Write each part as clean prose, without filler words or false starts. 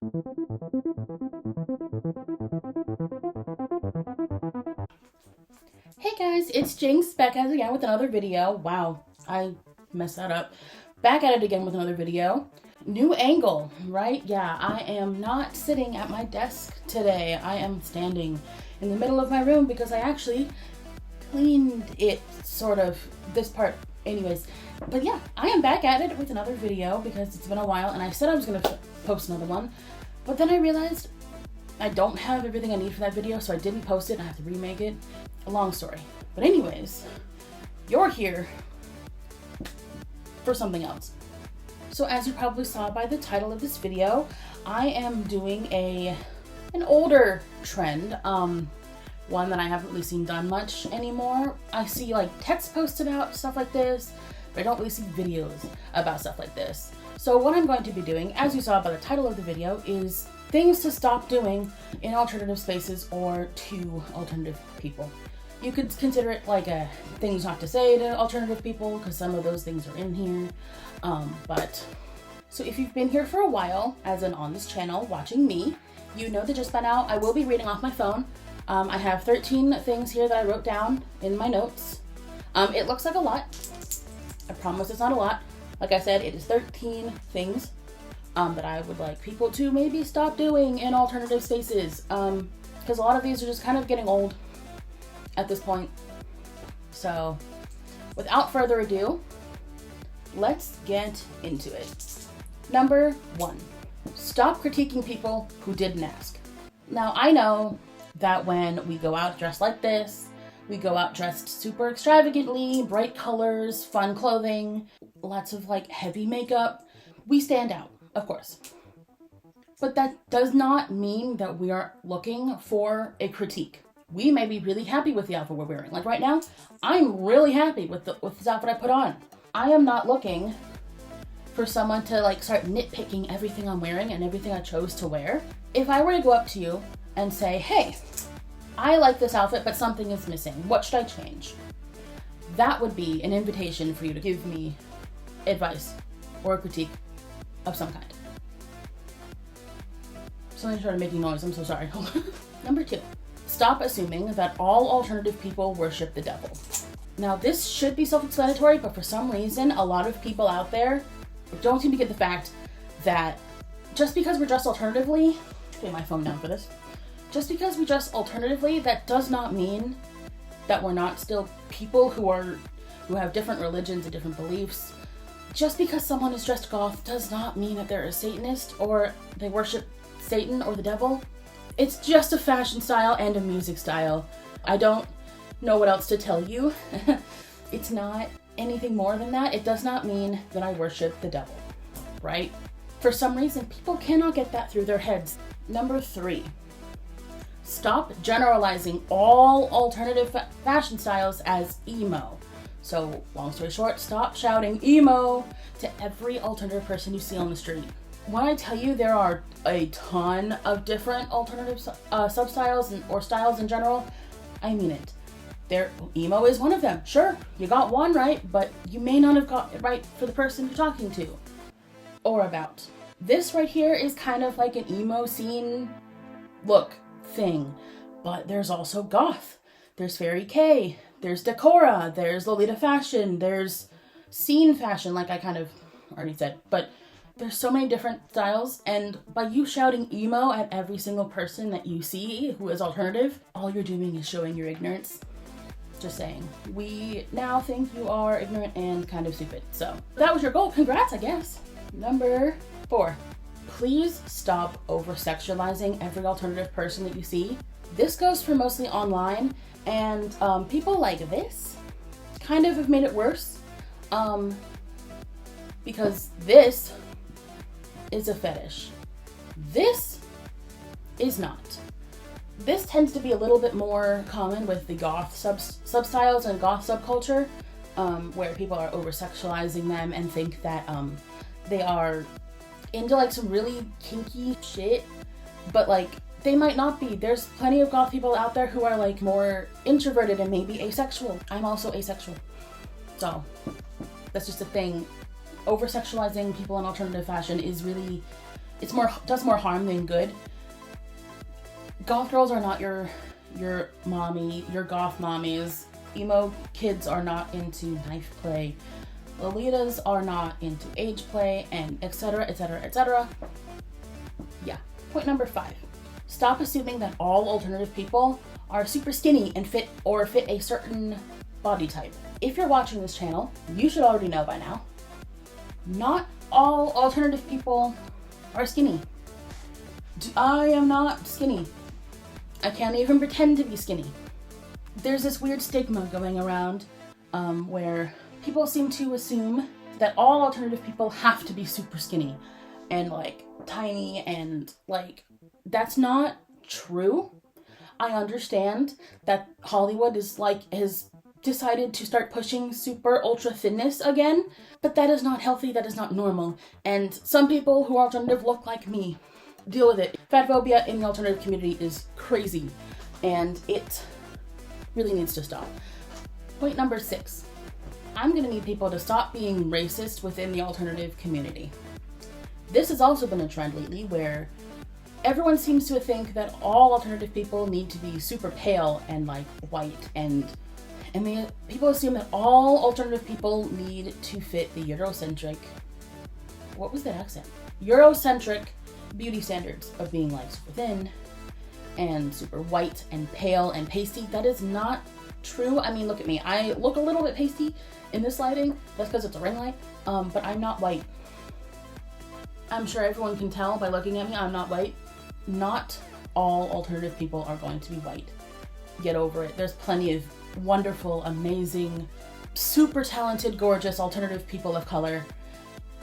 Hey guys, it's Jinx back at it again with another video. Wow, I messed that up. Back at it again with another video. New angle, right? Yeah, I am not sitting at my desk today. I am standing in the middle of my room because I actually cleaned it, sort of, this part. Anyways, but yeah, I am back at it with another video because it's been a while and I said I was going to post another one, but then I realized I don't have everything I need for that video, so I didn't post it and I have to remake it. A long story. But anyways, you're here for something else. So as you probably saw by the title of this video, I am doing an older trend, one that I haven't really seen done much anymore. I see like text posts about stuff like this, but I don't really see videos about stuff like this. So what I'm going to be doing, as you saw by the title of the video, is things to stop doing in alternative spaces or to alternative people. You could consider it like a things not to say to alternative people, because some of those things are in here. So if you've been here for a while, as in on this channel, watching me, you know that just by now I will be reading off my phone. I have 13 things here that I wrote down in my notes. It looks like a lot. I promise it's not a lot. Like I said, it is 13 things that I would like people to maybe stop doing in alternative spaces. Because a lot of these are just kind of getting old at this point. So without further ado, let's get into it. Number 1, stop critiquing people who didn't ask. Now I know that when we go out dressed like this, we go out dressed super extravagantly, bright colors, fun clothing, lots of like heavy makeup, we stand out, of course. But that does not mean that we are looking for a critique. We may be really happy with the outfit we're wearing. Like right now, I'm really happy with this outfit I put on. I am not looking for someone to like start nitpicking everything I'm wearing and everything I chose to wear. If I were to go up to you and say, hey, I like this outfit, but something is missing. What should I change? That would be an invitation for you to give me advice or a critique of some kind. Somebody started making noise, I'm so sorry. Number 2. Stop assuming that all alternative people worship the devil. Now this should be self-explanatory, but for some reason, a lot of people out there don't seem to get the fact that just because we're dressed alternatively, put my phone down for this, just because we dress alternatively, that does not mean that we're not still people who have different religions and different beliefs. Just because someone is dressed goth does not mean that they're a Satanist or they worship Satan or the devil. It's just a fashion style and a music style. I don't know what else to tell you. It's not anything more than that. It does not mean that I worship the devil, right? For some reason, people cannot get that through their heads. Number 3, stop generalizing all alternative fashion styles as emo. So, long story short, stop shouting emo to every alternative person you see on the street. When I tell you there are a ton of different alternative substyles or styles in general, I mean it. Emo is one of them. Sure, you got one right, but you may not have got it right for the person you're talking to or about. This right here is kind of like an emo scene look thing, but there's also goth, there's fairy K, there's decora, there's Lolita fashion, there's scene fashion, like I kind of already said, but there's so many different styles, and by you shouting emo at every single person that you see who is alternative, all you're doing is showing your ignorance. Just saying. We now think you are ignorant and kind of stupid. So that was your goal. Congrats, I guess. Number 4. Please stop over-sexualizing every alternative person that you see. This goes for mostly online, and people like this kind of have made it worse. Because this is a fetish. This is not. This tends to be a little bit more common with the goth substyles and goth subculture, where people are over-sexualizing them and think that they are into like some really kinky shit, but like they might not be. There's plenty of goth people out there who are like more introverted and maybe asexual. I'm also asexual. So that's just a thing. Over-sexualizing people in alternative fashion is really does more harm than good. Goth girls are not your mommy, your goth mommies. Emo kids are not into knife play. Lolitas are not into age play, and etc, etc, etc. Yeah. Point number 5. Stop assuming that all alternative people are super skinny and fit a certain body type. If you're watching this channel, you should already know by now, not all alternative people are skinny. I am not skinny. I can't even pretend to be skinny. There's this weird stigma going around where people seem to assume that all alternative people have to be super skinny and like tiny, and like that's not true. I understand that Hollywood has decided to start pushing super ultra thinness again, but that is not healthy, that is not normal, and some people who are alternative look like me. Deal with it. Fat phobia in the alternative community is crazy, and it really needs to stop. Point number 6. I'm gonna need people to stop being racist within the alternative community. This has also been a trend lately where everyone seems to think that all alternative people need to be super pale and like white, and people assume that all alternative people need to fit the Eurocentric, what was that accent? Eurocentric beauty standards of being like super thin and super white and pale and pasty. That is not true. I mean, look at me. I look a little bit pasty in this lighting. That's because it's a ring light. But I'm not white. I'm sure everyone can tell by looking at me, I'm not white. Not all alternative people are going to be white. Get over it. There's plenty of wonderful, amazing, super talented, gorgeous alternative people of color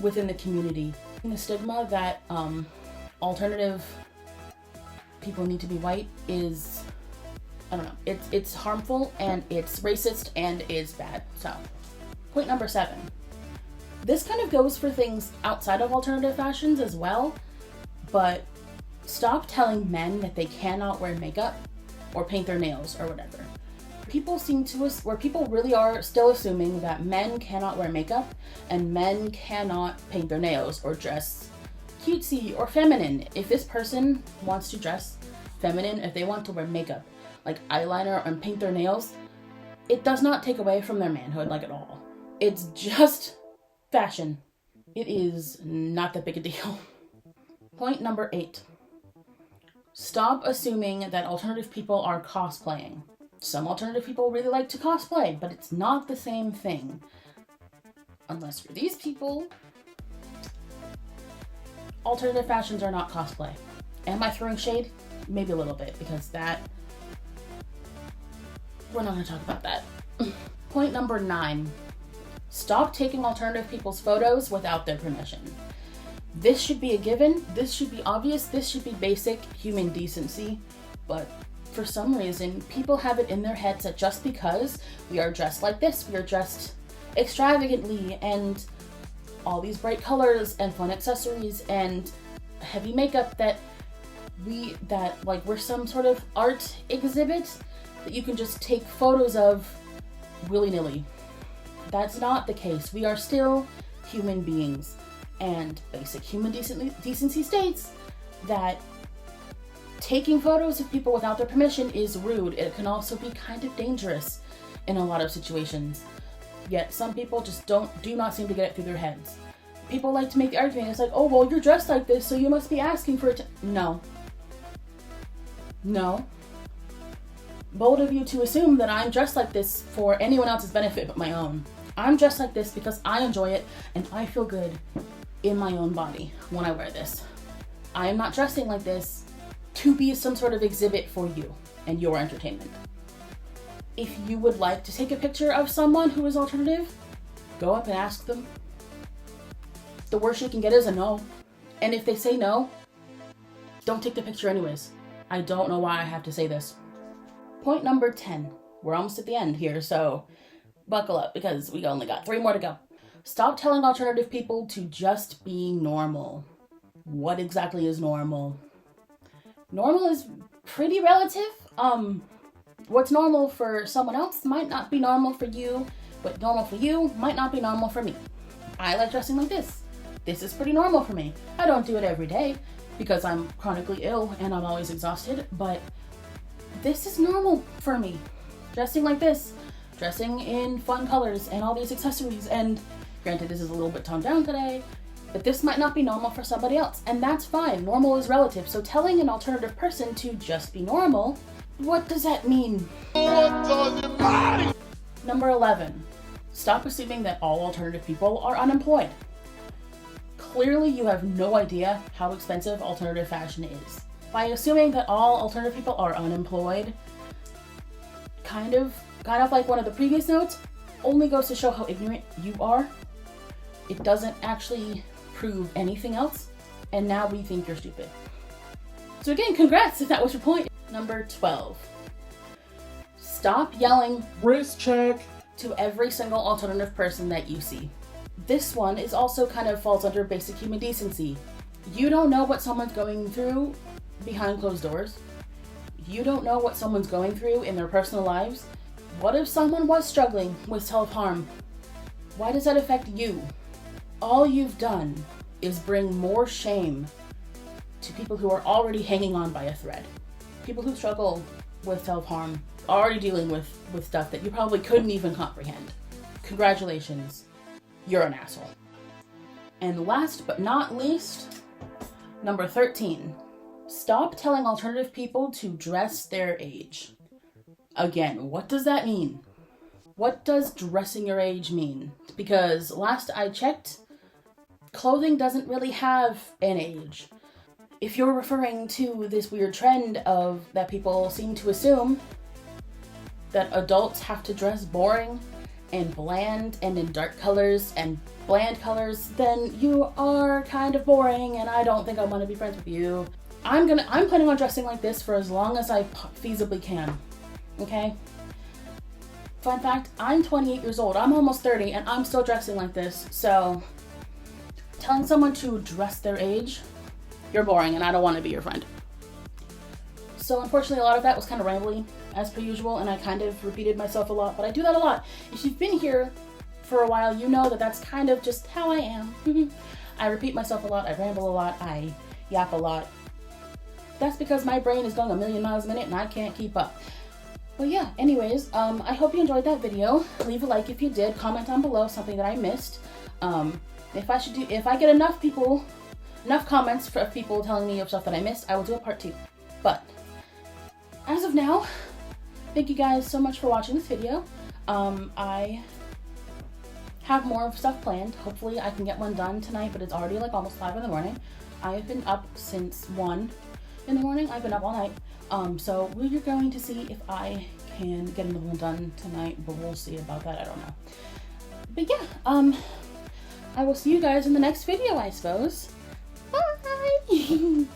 within the community. And the stigma that alternative people need to be white is, I don't know, it's harmful and it's racist and it's bad. So, point number 7. This kind of goes for things outside of alternative fashions as well, but stop telling men that they cannot wear makeup or paint their nails or whatever. People really are still assuming that men cannot wear makeup and men cannot paint their nails or dress cutesy or feminine. If this person wants to dress feminine, if they want to wear makeup, like eyeliner and paint their nails, it does not take away from their manhood, like at all. It's just fashion. It is not that big a deal. Point number 8. Stop assuming that alternative people are cosplaying. Some alternative people really like to cosplay, but it's not the same thing. Unless you're these people. Alternative fashions are not cosplay. Am I throwing shade? Maybe a little bit, because we're not going to talk about that. Point number 9. Stop taking alternative people's photos without their permission. This should be a given. This should be obvious. This should be basic human decency. But for some reason, people have it in their heads that just because we are dressed like this, we are dressed extravagantly and all these bright colors and fun accessories and heavy makeup that we're some sort of art exhibit that you can just take photos of willy-nilly. That's not the case. We are still human beings, and basic human decency states that taking photos of people without their permission is rude. It can also be kind of dangerous in a lot of situations. Yet some people just do not seem to get it through their heads. People like to make the argument, it's like, oh, well, you're dressed like this, so you must be asking for it. No. Bold of you to assume that I'm dressed like this for anyone else's benefit but my own. I'm dressed like this because I enjoy it and I feel good in my own body when I wear this. I am not dressing like this to be some sort of exhibit for you and your entertainment. If you would like to take a picture of someone who is alternative, go up and ask them. The worst you can get is a no. And if they say no, don't take the picture anyways. I don't know why I have to say this. Point number 10. We're almost at the end here, so buckle up because we only got 3 more to go. Stop telling alternative people to just be normal. What exactly is normal? Normal is pretty relative. What's normal for someone else might not be normal for you. What's normal for you might not be normal for me. I like dressing like this. This is pretty normal for me. I don't do it every day, because I'm chronically ill and I'm always exhausted, but this is normal for me. Dressing like this, dressing in fun colors and all these accessories, and granted this is a little bit toned down today, but this might not be normal for somebody else, and that's fine. Normal is relative. So telling an alternative person to just be normal, what does that mean? What does it mean? Number 11, stop assuming that all alternative people are unemployed. Clearly you have no idea how expensive alternative fashion is. By assuming that all alternative people are unemployed, kind of like one of the previous notes, only goes to show how ignorant you are. It doesn't actually prove anything else, and now we think you're stupid. So again, congrats if that was your point. Number 12. Stop yelling wrist check to every single alternative person that you see. This one is also kind of falls under basic human decency. You don't know what someone's going through behind closed doors. You don't know what someone's going through in their personal lives. What if someone was struggling with self-harm? Why does that affect you? All you've done is bring more shame to people who are already hanging on by a thread. People who struggle with self-harm, already dealing with stuff that you probably couldn't even comprehend. Congratulations, you're an asshole. And last but not least, number 13. Stop telling alternative people to dress their age. Again, what does that mean? What does dressing your age mean? Because last I checked, clothing doesn't really have an age. If you're referring to this weird trend of that people seem to assume that adults have to dress boring and bland and in dark colors and bland colors, then you are kind of boring and I don't think I want to be friends with you. I'm planning on dressing like this for as long as I feasibly can. Okay? Fun fact, I'm 28 years old. I'm almost 30 and I'm still dressing like this. So telling someone to dress their age, you're boring and I don't want to be your friend. So unfortunately a lot of that was kind of rambly as per usual, and I kind of repeated myself a lot, but I do that a lot. If you've been here for a while, you know that that's kind of just how I am. I repeat myself a lot, I ramble a lot, I yap a lot. That's because my brain is going a million miles a minute and I can't keep up. But yeah, anyways, I hope you enjoyed that video. Leave a like if you did, comment down below something that I missed. If I get enough comments of people telling me of stuff that I missed, I will do a part 2. But as of now, thank you guys so much for watching this video. I have more stuff planned. Hopefully I can get one done tonight, but it's already like almost 5 in the morning. I have been up since 1 in the morning. I've been up all night. So we're going to see if I can get another one done tonight, but we'll see about that. I don't know. But yeah, I will see you guys in the next video, I suppose. Bye!